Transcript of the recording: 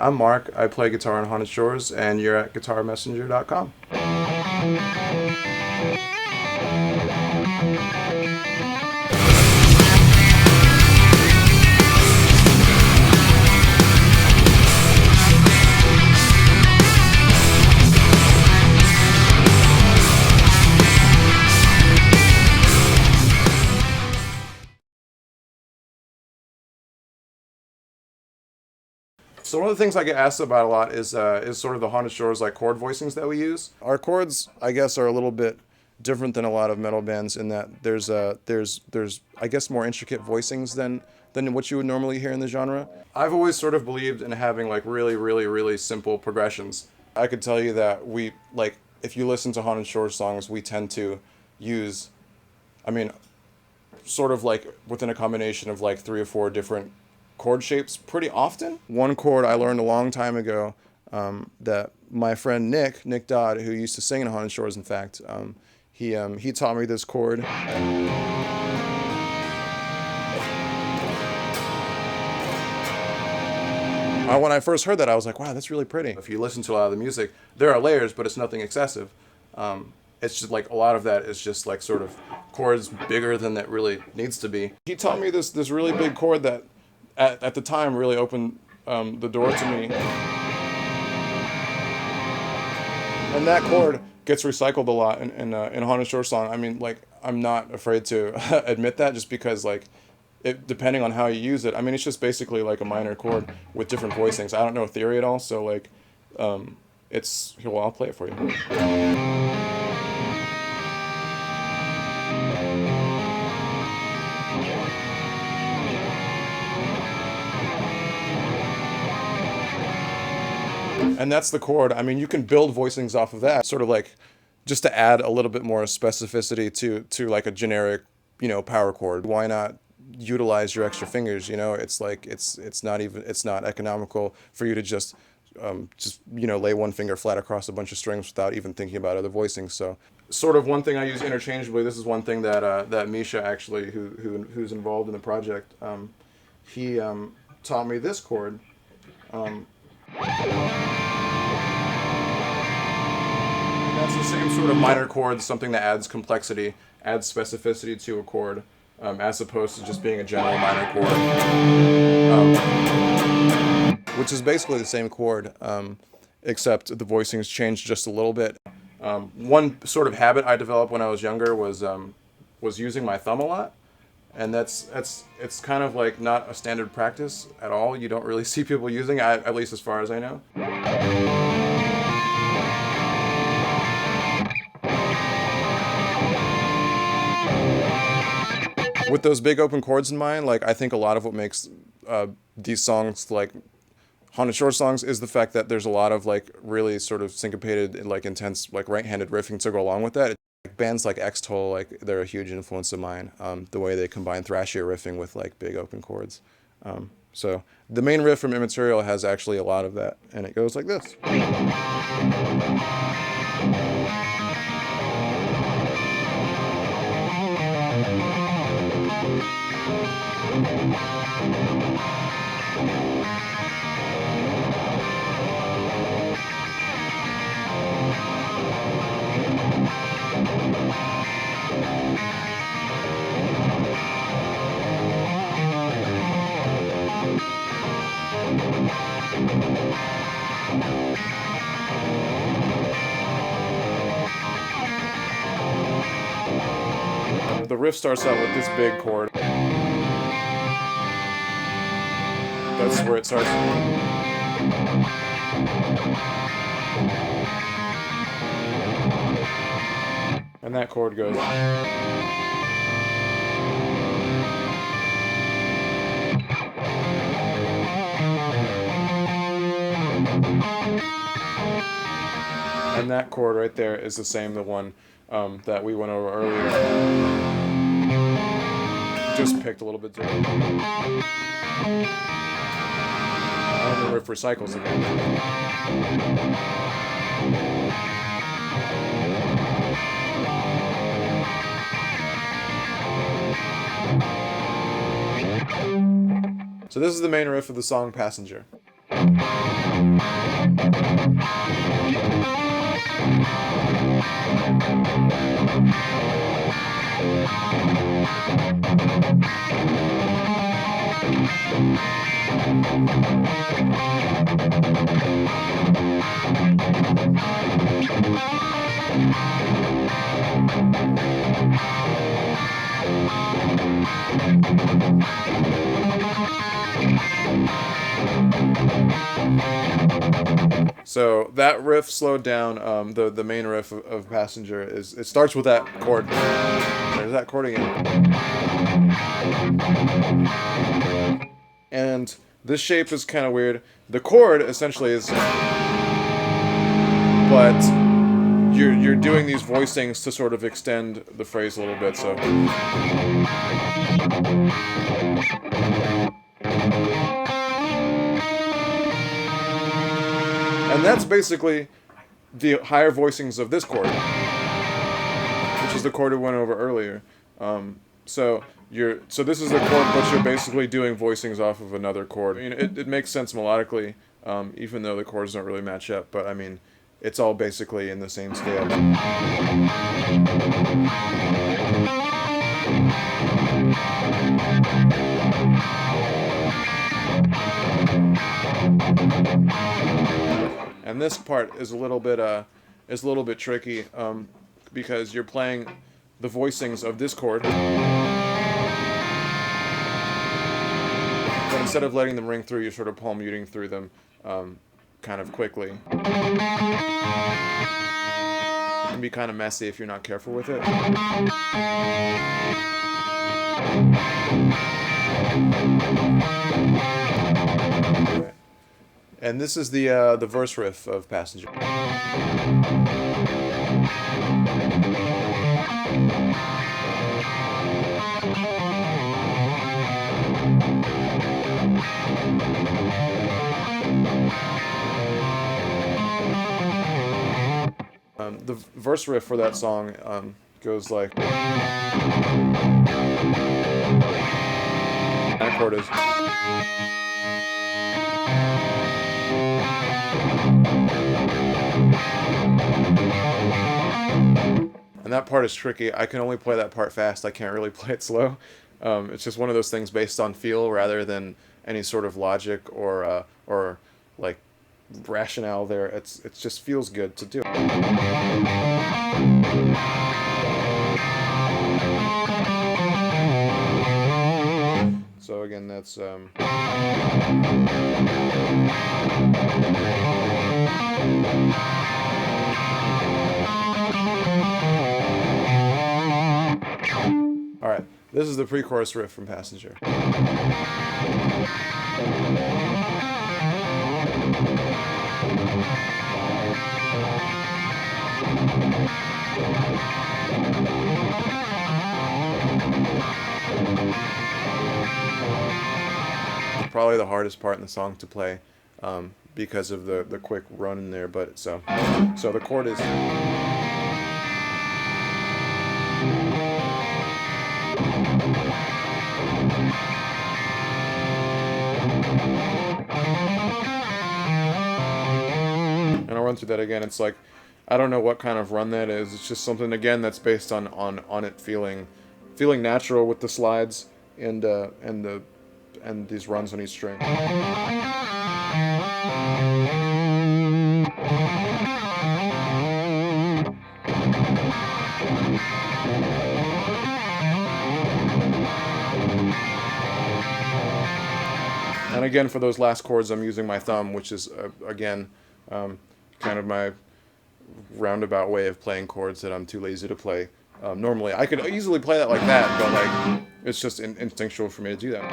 I'm Mark. I play guitar on Haunted Shores, and you're at guitarmessenger.com. So one of the things I get asked about a lot is sort of the Haunted Shores like chord voicings that we use. Our chords, I guess, are a little bit different than a lot of metal bands in that there's I guess more intricate voicings than what you would normally hear in the genre. I've always sort of believed in having like really simple progressions. I could tell you that we like if you listen to Haunted Shores songs, we tend to use, I mean, sort of like within a combination of like 3 or 4 different chord shapes pretty often. One chord I learned a long time ago that my friend Nick Dodd, who used to sing in Haunted Shores, in fact, he taught me this chord. When I first heard that, I was like, wow, that's really pretty. If you listen to a lot of the music, there are layers, but it's nothing excessive. It's just like a lot of that is just like sort of chords bigger than that really needs to be. He taught me this really big chord that at the time really opened the door to me. And that chord gets recycled a lot in Haunted Shore song. I mean, like, I'm not afraid to admit that just because, like, depending on how you use it, I mean, it's just basically like a minor chord with different voicings. I don't know theory at all, so, like, well, I'll play it for you. And that's the chord. I mean, you can build voicings off of that, sort of like just to add a little bit more specificity to like a generic, power chord. Why not utilize your extra fingers? It's like it's not economical for you to just lay one finger flat across a bunch of strings without even thinking about other voicings. So sort of one thing I use interchangeably. This is one thing that Misha actually, who's involved in the project, he taught me this chord. That's the same sort of minor chord, something that adds complexity, adds specificity to a chord, as opposed to just being a general minor chord, which is basically the same chord, except the voicings changed just a little bit. One sort of habit I developed when I was younger was using my thumb a lot. And it's kind of like not a standard practice at all. You don't really see people using it, at least as far as I know. With those big open chords in mind, like I think a lot of what makes these songs like Haunted Shore songs is the fact that there's a lot of like really sort of syncopated, like intense, like right-handed riffing to go along with that. Bands like X-Toll, like they're a huge influence of mine. The way they combine thrashier riffing with like big open chords. So the main riff from Immaterial has actually a lot of that, and it goes like this. The riff starts out with this big chord. That's where it starts. And that chord goes. And that chord right there is the same, the one that we went over earlier. Just picked a little bit different. And the riff recycles again. So this is the main riff of the song Passenger. So that riff slowed down. The main riff of Passenger is, it starts with that chord. There's that chord again. And this shape is kind of weird. The chord essentially is, but you're doing these voicings to sort of extend the phrase a little bit. So. And that's basically the higher voicings of this chord, which is the chord we went over earlier. So this is the chord, but you're basically doing voicings off of another chord. I mean, it makes sense melodically, even though the chords don't really match up. But I mean, it's all basically in the same scale. And this part is a little bit tricky because you're playing the voicings of this chord, but instead of letting them ring through, you're sort of palm muting through them kind of quickly. It can be kind of messy if you're not careful with it. And this is the verse riff of Passenger. The verse riff for that song goes like. That chord is. And that part is tricky. I can only play that part fast. I can't really play it slow. It's just one of those things based on feel rather than any sort of logic or like rationale there. It just feels good to do. So again, that's all right. This is the pre-chorus riff from Passenger. Probably the hardest part in the song to play because of the quick run in there, but so the chord is. And I'll run through that again. It's like, I don't know what kind of run that is. It's just something, again, that's based on it feeling natural with the slides and these runs on each string. And again, for those last chords, I'm using my thumb, which is, again, kind of my roundabout way of playing chords that I'm too lazy to play. Normally, I could easily play that like that, but like it's just instinctual for me to do that.